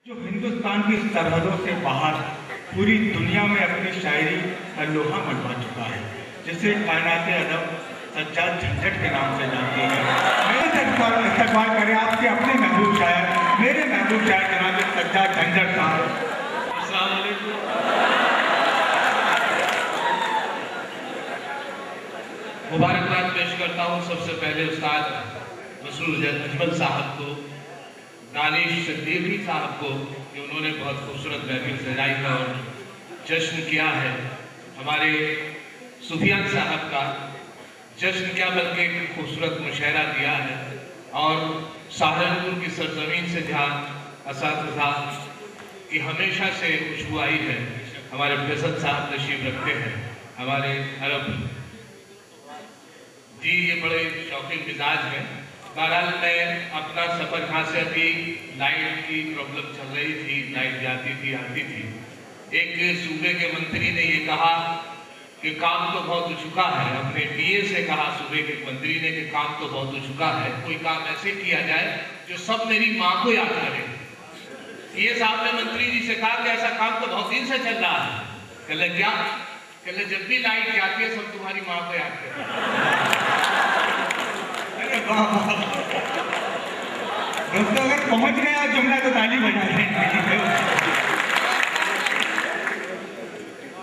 जो हिंदुस्तान की सरहदों से बाहर पूरी दुनिया में अपनी शायरी का लोहा मनवा चुका है, जिसे कायनात अदब सज्जाद झंझट के नाम से जानते हैं। मेरे इस्तकबाल करें आपके अपने महबूब शायर, मेरे महबूब शायर जनाब सज्जाद झंझट साहब। अस्सलाम वालेकुम। मुबारकबाद पेश करता हूँ सबसे पहले उस्ताद मसरूर अजमल साहब को, दानिश सिद्दीकी साहब को कि उन्होंने बहुत खूबसूरत महफिल सजाई है और जश्न किया है। हमारे सुफियान साहब का जश्न क्या बल्कि एक खूबसूरत मुशायरा दिया है। और सहारनपुर की सरजमीन से जहाँ असातिज़ा की हमेशा से खुशबू आई है, हमारे फैसल साहब तशरीफ रखते हैं। हमारे अरब जी ये बड़े शौकीन मिजाज हैं। बहरहाल मैं अपना सफ़र यहाँ से अभी लाइट की प्रॉब्लम चल रही थी, लाइट जाती थी आती थी। एक सूबे के मंत्री ने ये कहा कि काम तो बहुत हो चुका है, अपने डीए से कहा सूबे के मंत्री ने कि काम तो बहुत हो चुका है, कोई काम ऐसे किया जाए जो सब मेरी माँ को याद करे। डीए साहब ने मंत्री जी से कहा कि ऐसा काम तो बहुत दिन से चल रहा है। कहले क्या? कहले जब भी लाइट जाती है सब तुम्हारी माँ को याद करे। दोस्तों अगर पहुंच गए आप जुमला तो ताली बजा दें।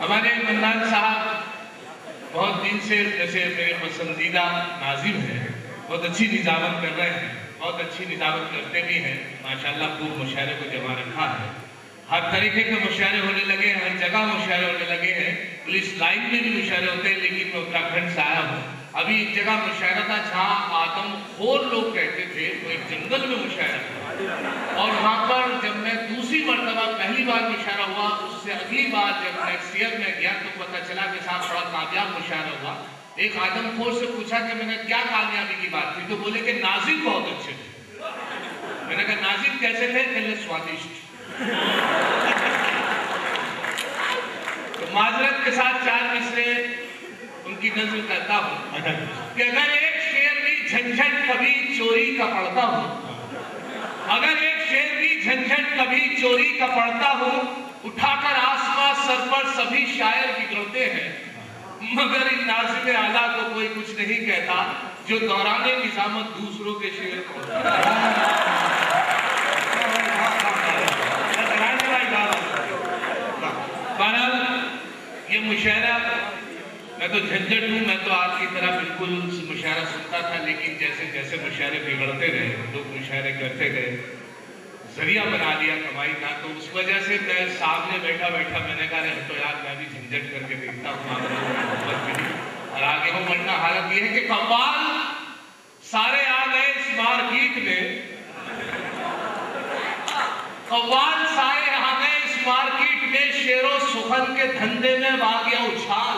हमारे मन्नान साहब बहुत दिन से जैसे मेरे पसंदीदा नाजिम हैं, बहुत अच्छी निजामत कर रहे हैं, बहुत अच्छी निजामत करते भी हैं माशाल्लाह। खूब मुशायरे को जमा रखा है, हर तरीके के मुशायरे होने लगे हैं, हर जगह मुशायरे होने लगे हैं। पुलिस लाइन में भी मुशायरे होते हैं, लेकिन मैं उत्तराखंड से आया हूँ। अभी एक जगह मुशायरा था जहाँ आदमखोर लोग कहते थे, तो एक जंगल में मुशायरा था। और वहाँ पर जब मैं दूसरी मरतबा पहली बार मुशायरा हुआ, उससे अगली बार जब नेक्स्ट ईयर में गया तो पता चला कि साहब बड़ा कामयाब मुशायरा हुआ। एक आदमखोर से पूछा कि मैंने क्या कामयाबी की बात थी, तो बोले कि नाजिम बहुत अच्छे थे। मैंने कहा नाजिम कैसे थे? कहले स्वादिष्ट। तो माजरत के साथ चार मिसरे उनकी नज़र करता हूँ कि अगर एक शेर भी झंझट कभी चोरी का पढ़ता हूँ, अगर एक शेर भी झंझट कभी चोरी का पढ़ता हूँ, उठाकर आसमां सर पर सभी शायर बिगड़ते हैं, मगर इन नाज़िम आला को कोई कुछ नहीं कहता जो दौराने निजामत दूसरों के शेर बहरहाल ये मुशायरा, मैं तो झंझट हूँ, मैं तो आपकी तरह बिल्कुल मुशायरा सुनता था, लेकिन जैसे जैसे मुशायरे बिगड़ते गए, लोग मुशायरे करते गए, जरिया बना लिया कमाई का। तो उस वजह से मैं सामने बैठा बैठा मैंने कहा तो यार मैं भी झंझट करके देखता हूँ और आगे हूँ। वरना हालत यह है कि कव्वाल सारे आ गए इस मार्केट में, कव्वाल सारे आ गए इस मार्केट में, शेरों सुखन के धंधे में आ गया उछाल।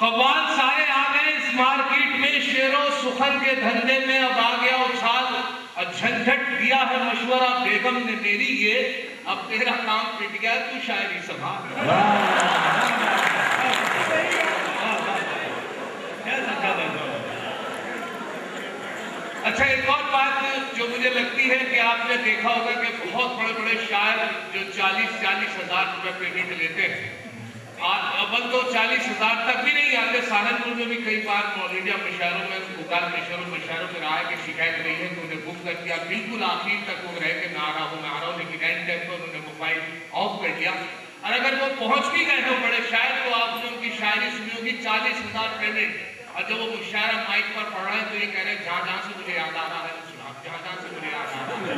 कव्वाल सारे आ गए इस मार्केट में, शेरों सुखन के धंधे में अब आ गया उछाल। और झंझट दिया है मशवरा बेगम ने मेरी ये, अब तेरा काम पिट गया तू शायरी संभाल। अच्छा एक और बात जो मुझे लगती है कि आपने देखा होगा कि बहुत बड़े बड़े शायर जो 40-40 हजार रुपए पेमेंट लेते हैं, अब तो 40,000 तक भी नहीं आते। सहारनपुर में भी कई बार ऑल इंडिया मुशायरों में पुकार मुशायरों में रहा है कि शिकायत नहीं है, तो उन्हें बुक कर दिया, बिल्कुल आखिर तक वो रह के मैं आ रहा हूँ, लेकिन एंड टाइम पर उन्होंने मोबाइल ऑफ कर दिया। और अगर वो पहुंच भी गए हो बड़े शायर, तो आपने उनकी शायरी सुनी होगी 40,000 पेमेंट, और जब वो मुशायरा माइक पर पढ़ रहे हैं तो ये कह रहे हैं जहाँ जहाँ से मुझे याद आ रहा है सुना, जहाँ जहाँ से मुझे याद आ रहा है।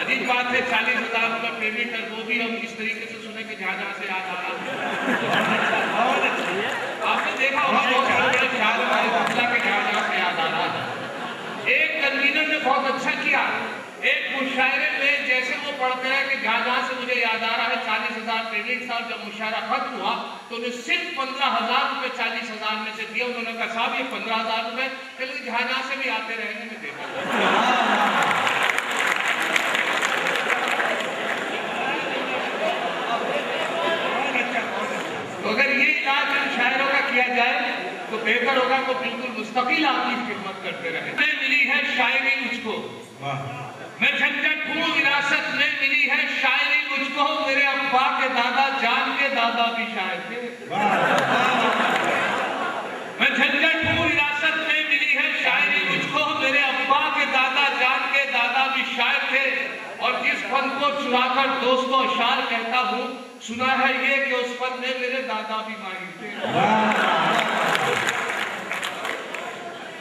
अजीब बात है 40,000 रुपये पेमेंट, और वो भी हम इस तरीके से सुने कि जहाँ जहाँ से याद आ रहा है। आपने देखा होगा बहुत बड़े ख्याल हमारे बंगला के जहाँ जहाँ से याद आ रहा है। एक कन्वीनर ने बहुत अच्छा किया, एक मुशायरे में जैसे वो पढ़ते रहे कि जहाँ जहाँ से मुझे याद आ रहा है 40,000 पेमेंट था, जब मुशायरा खत्म हुआ तो उन्हें सिर्फ 15,000 रुपये 40,000 में से दिया। उन्होंने कहा साहब ये 15,000 रुपये चलिए जहाँ जहाँ से भी आते रहेंगे मैं देता। तो अगर ये इलाज शायरों का किया जाए तो बेहतर होगा, तो बिल्कुल मुस्तकिल आपकी खिदमत करते रहे। मिली है शायरी मुझको, मैं झंझट हूँ विरासत में मुझको मेरे अब्बा के दादा जान के दादा भी शायर थे। मैं झंझट हूँ, विरासत में मिली है शायरी मुझको, मेरे अब्बा के दादा जान के दादा भी शायर थे। और जिस फन को चुराकर दोस्त को अशार कहता हूँ, सुना है ये कि उस फन में मेरे दादा भी माहिर थे।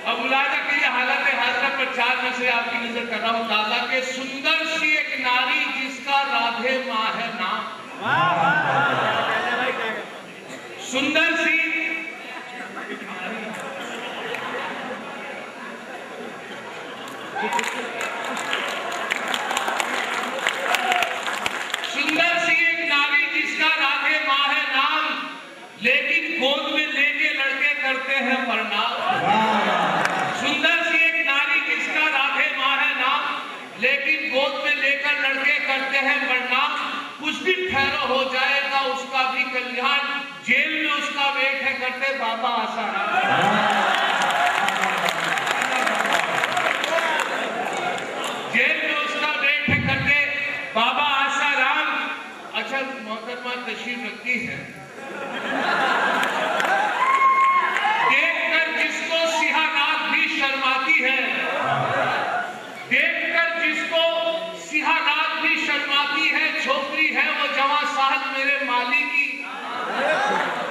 अब मुलायदा के लिए हालत हाजरा पर 4 में से आपकी नजर कर रहा हूँ। दादा के सुंदर सी एक नारी जिसका राधे माँ है नाम, सुंदर सी एक नारी जिसका राधे माँ है नाम, लेकिन गोद में लेके लड़के करते हैं प्रणाम। सुंदर सी एक नारी जिसका राधे माँ है नाम, लेकिन गोद में लेकर लड़के करते हैं प्रणाम। कुछ भी ठहरो हो जाएगा उसका भी कल्याण, जेल में उसका वेट है करते बाबा आसाराम। जेल में उसका वेट है करते बाबा आसाराम। अच्छा, मोहतरमा तशरीफ रखती है। देखकर जिसको सिहानाथ भी शर्माती है, देखकर जिसको सिहानाथ भी शर्माती है, छोकरी है वो जवां साहब मेरे माली की।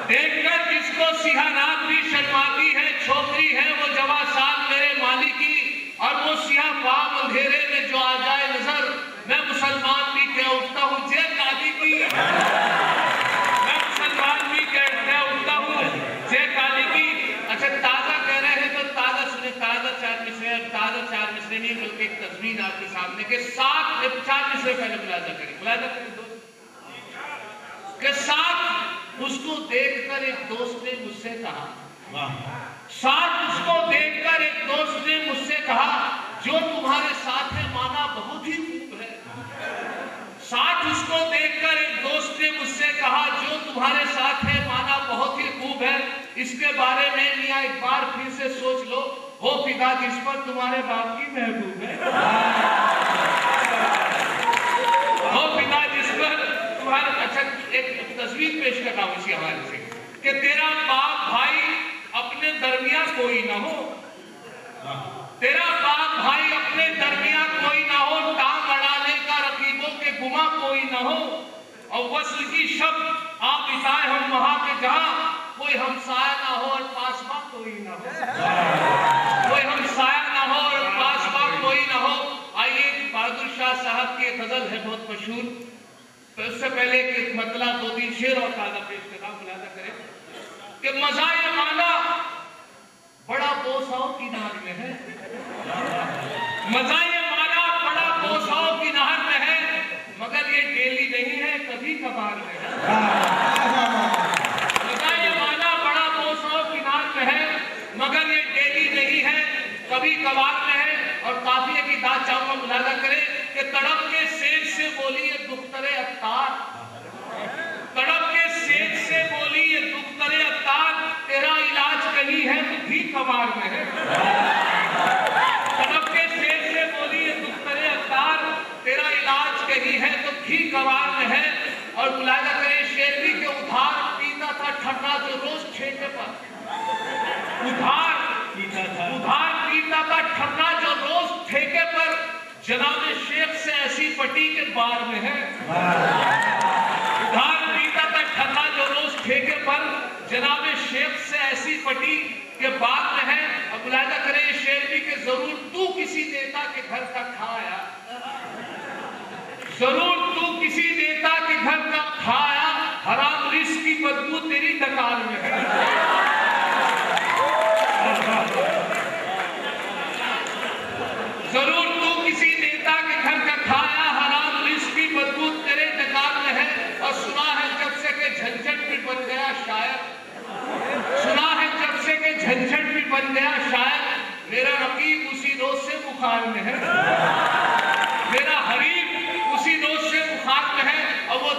देखकर जिसको सिहानाथ भी शर्माती है, छोकरी है वो जवां साहब मेरे माली की। और वो सियाह बाब अंधेरे में जो आ जाए नजर, मैं मुसलमान भी कह उठता हूँ जय काली की। मैं मुसलमान भी कह उठता हूँ जय काली की। अच्छा, ताजा कह रहे हैं तो ताजा सुने, ताजा 4 मिसरे, ताजा 4 मिसरे नहीं बल्कि एक तस्वीर आपके सामने के 4 मिसरे पहले मुलाजा करें दोस्त के साथ। उसको देखकर एक दोस्त ने मुझसे कहा, साथ उसको देखकर एक दोस्त ने मुझसे कहा, जो तुम्हारे साथ है माना बहुत ही खूब है। साथ उसको देखकर एक दोस्त ने मुझसे कहा, जो तुम्हारे साथ है माना बहुत ही खूब है। इसके बारे में मियां एक बार फिर से सोच लो, वो पिता जिस पर तुम्हारे बाप की महबूब है, वो पिता जिस पर तुम्हारे। अच्छा, एक तस्वीर पेश कर रहा हूं इसी हवाले से कि तेरा बाप भाई अपने दरमियान कोई ना हो, तेरा बाप भाई अपने दरमियान कोई ना हो, टांग अड़ाने का रकीबों के गुमा कोई ना हो। और वस्ल की शब्द आप बिताए हम वहां के जहां, कोई हमसाया ना हो और पासबा कोई ना हो, कोई हमसाया ना हो और पासबा कोई ना हो। आइए, बहादुर शाह साहब की एक गजल है बहुत मशहूर, तो उससे पहले एक मतलब 2-3 शेर और ताजा पेश करना मुलाजा करें कि मज़ा-ए माना बड़ा बोसाओ की नहर में है, मज़ा-ए माना बड़ा बोसाओ की नहर में है, मगर ये डेली नहीं है कभी कभार में है। मज़ा-ए माना बड़ा बोसाओ की नहर में है, मगर ये डेली नहीं है कभी कभार में है। और काफिले की दाद चाहूंगा मुलाजा करें कि तड़प के सेज से बोली ये दुख्तरे अत्तार, तड़प के सेज से बोली ये दुख्तरे अत्तार, तेरा इलाज कहीं है तो भी कबार में है। तड़प के सेज से बोली ये दुख्तरे अत्तार, तेरा इलाज कहीं है तो भी कबार में है। और मुलाजा करें शेरवी के उधार पीता था ठन्ना जो रोज ठेके पर, उधार पीता था ठन्ना जो रोज ठेके पर, जनाब शेख से ऐसी पटी के बार में है। उधार पीता था ठन्ना जो रोज ठेके पर, जनाब शेख से ऐसी पटी के बार में है। अब मुलाजा करें ये शेरवी के जरूर तू किसी नेता के घर का खाया, जरूर तू किसी नेता के घर का खाया, हराम रिस्क की बदबू तेरी डकार में है। जरूर तू किसी नेता के घर का खाया, हराम रिस्क की बदबू तेरे डकार में है। और सुना है जब से के झंझट भी बन गया शायर, सुना है जब से के झंझट भी बन गया शायर, मेरा रकीब उसी रोज से बुखार में है, मेरा हरीफ उसी रोज से बुखार में है। और वो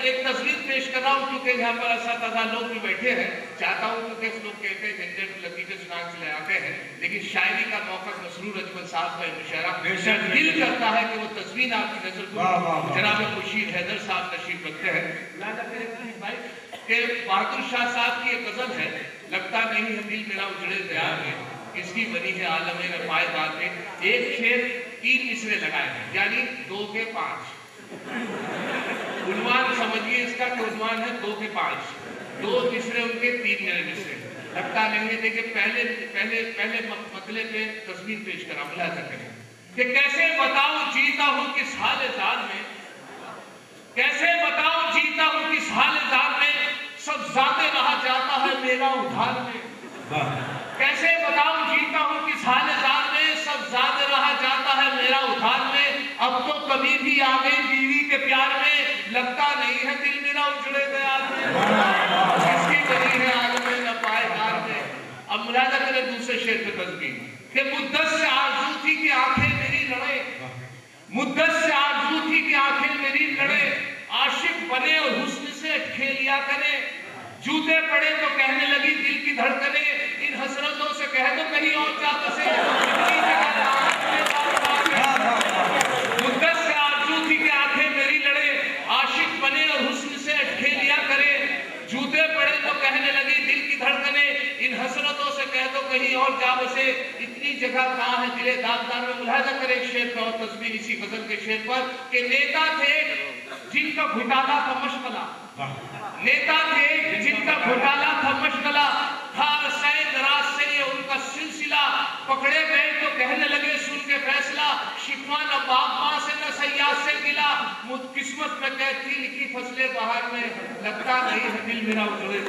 एक तस्वीर पेश कर रहा हूँ क्योंकि यहाँ पर असातिज़ा लोग भी बैठे हैं, चाहता हूँ क्योंकि लोग कहते हैं झंझट लतीफ़े सुना के ले आते हैं, लेकिन शायरी का मौका मसरूर अहमद साहब का मुशायरा बेशक, दिल करता है कि वो तस्वीर आपकी नजर वाह, वाह, वाह। को जनाब खुर्शीद हैदर साहब तशरीफ रखते हैं। लिहाजा मेरे प्लीज भाई कि बहादुर शाह साहब की एक गजल है, लगता नहीं है दिल मेरा उजड़े दयार में, इसकी बनी है आलम में पायदार में। एक शेर 3 मिसरे लगाए हैं, यानी 2 के 5। उन्वान समझिए इसका, कि उन्वान है 2 के 5, 2 मिसरे उनके, 3 मेरे मिसरे। लगता नहीं है। देखिए पहले पहले पहले मतले पे तस्वीर पेश करा, मुलाजा करें कि कैसे बताऊं जीता हूं किस हाल जार में, कैसे बताऊं जीता हूं किस हाल जार में, सब जाते रहा जाता है मेरा उधार में। कैसे बताऊं जीता हूं किस हाल जार में, सब जाते रहा जाता है मेरा उधार में। अब तो कभी भी आ गई बीवी के प्यार में, लगता नहीं है दिल मेरा उजड़े दयार में, इसकी बनी है आलम में न पायदार में। अब मुलाजा करें दूसरे शेर पे तस्वीर कि मुद्दत से आरज़ू थी कि आंखें मेरी लड़े, मुद्दत से आरज़ू थी कि आंखें मेरी लड़े, आशिक बने और हुस्न से खेलिया करे, जूते पड़े तो कहने लगी दिल की धड़कने, इन हसरतों से कह दो कहीं और जा बसे, मुद्दत से आरज़ू थी कि आंखें मेरी लड़े, आशिक बने और हुस्न से खेलिया करे, जूते पड़े तो कहने लगी दिल की धड़कने, इन हसरतों से कह दो कहीं और जा बसे, इतनी जगह कहाँ है दिले दागदार में। मुलाजा करें शेर का और तस्वीर इसी गजल के शेर पर कि नेता थे जिनका घोटाला था मशगला, नेता थे जिनका घोटाला था मशगला, था सै दराज से ये उनका सिलसिला, पकड़े गए तो कहने लगे सुन के फैसला, शिकवा न बाप माँ से न सयाद से गिला, किस्मत में कहती लिखी फसले बहार में, लगता नहीं है दिल मेरा उजड़े